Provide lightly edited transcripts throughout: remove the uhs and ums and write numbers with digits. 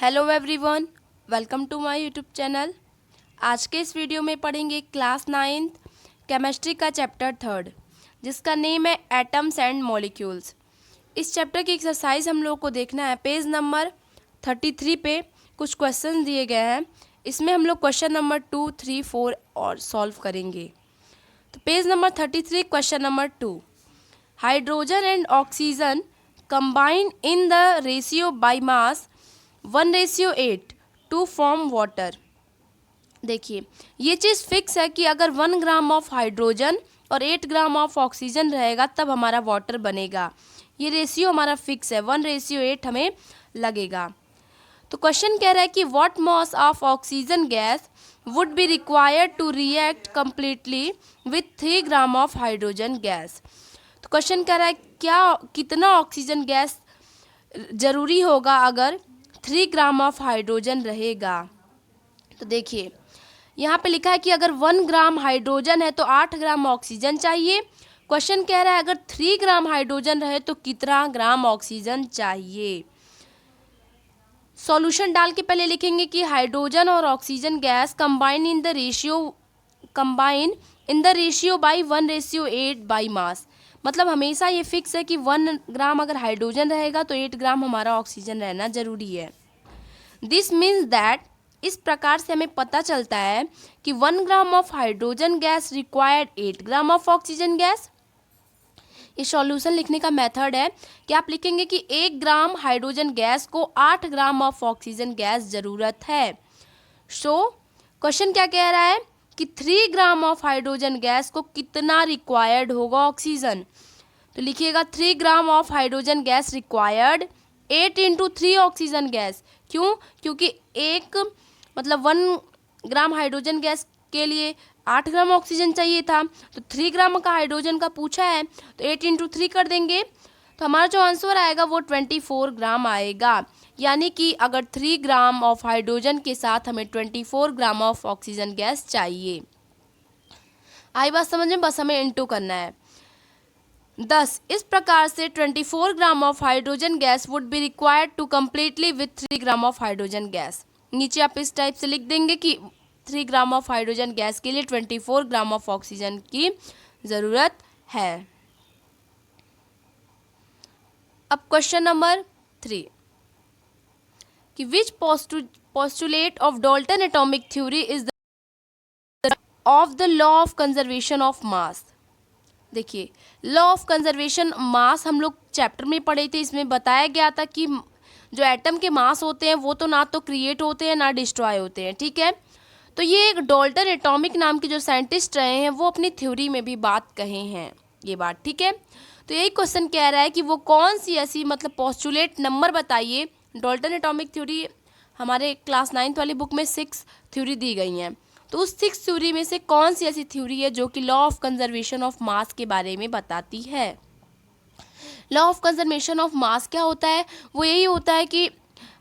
Hello everyone, welcome to my YouTube channel. आज के इस वीडियो में पढ़ेंगे क्लास 9th केमिस्ट्री का चैप्टर 3 जिसका नेम है एटम्स एंड मॉलिक्यूल्स। इस चैप्टर की एक्सरसाइज हम लोग को देखना है। पेज नंबर 33 पे कुछ क्वेश्चन दिए गए हैं। इसमें हम लोग क्वेश्चन नंबर 2, 3, 4 और सॉल्व करेंगे। तो page number 33 question number 2, hydrogen and oxygen combine in the ratio by mass 1:8 to form water. देखिए ये चीज़ फिक्स है कि अगर 1 ग्राम ऑफ हाइड्रोजन और 8 ग्राम ऑफ ऑक्सीजन रहेगा तब हमारा वाटर बनेगा। ये रेशियो हमारा फिक्स है, 1:8 हमें लगेगा। तो क्वेश्चन कह रहा है कि what mass of oxygen gas would be required to react completely with 3 gram of hydrogen gas. तो क्वेश्चन कह रहा है कितना ऑक्सीजन गैस ज़रूरी होगा अगर 3 ग्राम ऑफ हाइड्रोजन रहेगा। तो देखिए यहाँ पे लिखा है कि अगर 1 ग्राम हाइड्रोजन है तो 8 ग्राम ऑक्सीजन चाहिए। क्वेश्चन कह रहा है अगर 3 ग्राम हाइड्रोजन रहे तो कितना ग्राम ऑक्सीजन चाहिए। सॉल्यूशन डाल के पहले लिखेंगे कि हाइड्रोजन और oxygen gas combine in the ratio by 1:8 by mass. मतलब हमेशा ये फिक्स है कि 1 ग्राम अगर हाइड्रोजन रहेगा तो 8 ग्राम हमारा ऑक्सीजन रहना जरूरी है। दिस मीन्स दैट, इस प्रकार से हमें पता चलता है कि 1 ग्राम of hydrogen gas required 8 gram of oxygen gas. ये सॉल्यूशन लिखने का मेथड है कि आप लिखेंगे कि 1 ग्राम हाइड्रोजन गैस को 8 ग्राम ऑफ ऑक्सीजन गैस ज़रूरत है। सो क्वेश्चन क्या कह रहा है कि 3 ग्राम ऑफ हाइड्रोजन गैस को कितना रिक्वायर्ड होगा ऑक्सीजन। तो लिखिएगा 3 gram of hydrogen gas required 8 × 3 oxygen gas. क्यों? क्योंकि 1 ग्राम हाइड्रोजन गैस के लिए 8 ग्राम ऑक्सीजन चाहिए था। तो 3 ग्राम का हाइड्रोजन का पूछा है तो 8 × 3 कर देंगे तो हमारा जो आंसर आएगा वो 24 ग्राम आएगा। यानी कि अगर 3 ग्राम ऑफ हाइड्रोजन के साथ हमें 24 ग्राम ऑफ ऑक्सीजन गैस चाहिए। आई बात समझ में? बस हमें इंटू करना है। 10 इस प्रकार से 24 gram of hydrogen gas would be required to completely with 3 gram of hydrogen gas. नीचे आप इस टाइप से लिख देंगे कि 3 ग्राम ऑफ हाइड्रोजन गैस के लिए 24 ग्राम ऑफ ऑक्सीजन की ज़रूरत है। अब क्वेश्चन नंबर 3 कि which postulate of Dalton atomic theory is the of the law of conservation of mass. देखिए लॉ ऑफ कंजर्वेशन मास हम लोग चैप्टर में पढ़े थे। इसमें बताया गया था कि जो एटम के मास होते हैं वो तो ना तो क्रिएट होते हैं ना डिस्ट्रॉय होते हैं, ठीक है। तो ये एक डाल्टन एटॉमिक नाम के जो साइंटिस्ट रहे हैं वो अपनी थ्योरी में भी बात कहे हैं ये बात, ठीक है। तो यही क्वेश्चन कह रहा है कि वो कौन सी ऐसी पोस्टुलेट नंबर बताइए। डाल्टन एटॉमिक थ्योरी हमारे क्लास 9th वाली बुक में 6 थ्योरी दी गई हैं। तो उस 6 थ्योरी में से कौन सी ऐसी थ्योरी है जो कि लॉ ऑफ कंजर्वेशन ऑफ मास के बारे में बताती है। लॉ ऑफ कंजर्वेशन ऑफ मास क्या होता है? वो यही होता है कि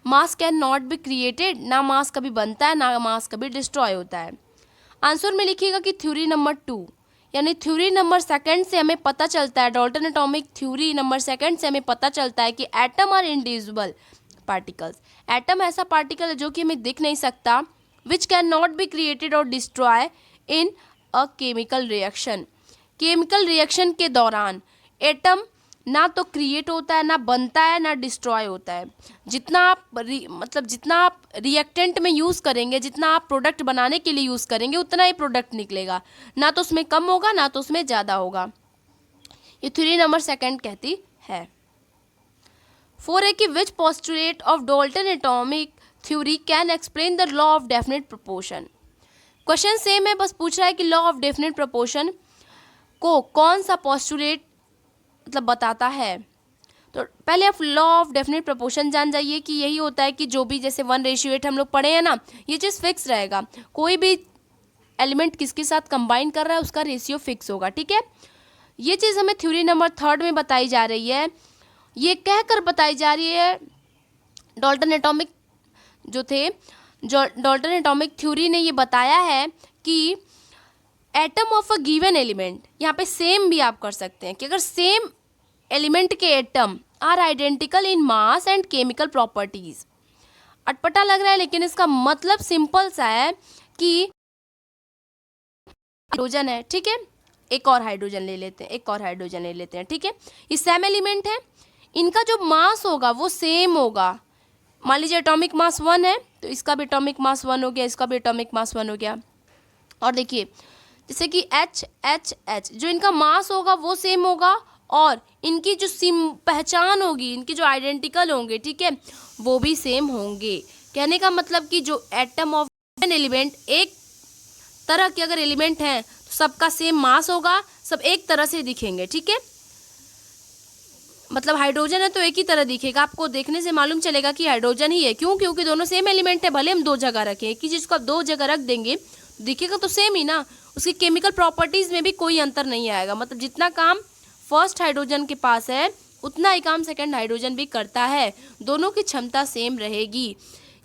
मास कैन नॉट बी क्रिएटेड, ना मास कभी बनता है ना मास कभी डिस्ट्रॉय होता है। आंसर में लिखिएगा कि थ्योरी नंबर 2 यानी थ्योरी नंबर 2 से हमें पता चलता है, डाल्टन एटॉमिक थ्योरी नंबर 2 से हमें पता चलता है कि atom are individual particles. Atom ऐसा पार्टिकल है जो कि हमें दिख नहीं सकता, which can not be created और destroy in a chemical reaction. Chemical reaction के दौरान एटम ना तो क्रिएट होता है, ना बनता है, ना डिस्ट्रॉय होता है। जितना आप रिएक्टेंट में यूज़ करेंगे, जितना आप प्रोडक्ट बनाने के लिए यूज़ करेंगे उतना ही प्रोडक्ट निकलेगा, ना तो उसमें कम होगा ना तो उसमें ज़्यादा होगा। ये थ्योरी नंबर 2 कहती है। 4 है कि which postulate of Dalton atomic theory can explain the law of definite proportion. Question same है, बस पूछ रहा है कि लॉ ऑफ डेफिनेट प्रोपोर्शन को कौन सा पोस्टुलेट बताता है। तो पहले आप लॉ ऑफ डेफिनेट प्रोपोर्शन जान जाइए कि यही होता है कि जो भी जैसे 1:8 हम लोग पढ़े हैं ना, ये चीज़ फिक्स रहेगा। कोई भी एलिमेंट किसके साथ कंबाइन कर रहा है उसका रेशियो फिक्स होगा, ठीक है। ये चीज़ हमें थ्योरी नंबर 3 में बताई जा रही है। ये कहकर बताई जा रही है डाल्टन एटॉमिक थ्योरी ने ये बताया है कि atom of a given element, यहाँ पे सेम भी आप कर सकते हैं कि अगर सेम एलिमेंट के atom are identical in mass and chemical properties, अटपटा लग रहा है लेकिन इसका मतलब सिंपल सा है कि हाइड्रोजन है, ठीक है। एक और हाइड्रोजन ले लेते हैं, एक और हाइड्रोजन ले लेते हैं, ठीक है। ये सेम एलिमेंट है, इनका जो मास होगा वो सेम होगा। मान लीजिए एटॉमिक मास 1 है तो इसका भी एटॉमिक मास 1 हो गया, इसका भी एटॉमिक मास 1 हो गया। और देखिए जैसे कि H H H जो इनका मास होगा वो सेम होगा और इनकी जो पहचान होगी, इनकी जो आइडेंटिकल होंगे, ठीक है, वो भी सेम होंगे। कहने का मतलब कि जो एटम ऑफ एन एलिमेंट एक तरह के अगर एलिमेंट हैं तो सबका सेम मास होगा, सब एक तरह से दिखेंगे, ठीक है। मतलब हाइड्रोजन है तो एक ही तरह दिखेगा, आपको देखने से मालूम चलेगा कि हाइड्रोजन ही है। क्यों? क्योंकि दोनों सेम एलिमेंट है, भले हम दो जगह रखें, एक ही चीज़ को आप दो जगह रख देंगे दिखेगा तो सेम ही ना। उसकी केमिकल प्रॉपर्टीज़ में भी कोई अंतर नहीं आएगा। मतलब जितना काम फर्स्ट हाइड्रोजन के पास है उतना ही काम सेकेंड हाइड्रोजन भी करता है, दोनों की क्षमता सेम रहेगी।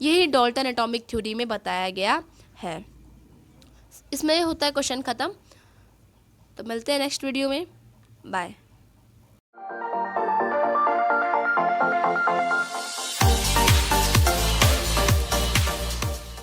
यही डाल्टन एटॉमिक थ्योरी में बताया गया है। इसमें होता है क्वेश्चन ख़त्म। तो मिलते हैं नेक्स्ट वीडियो में, बाय।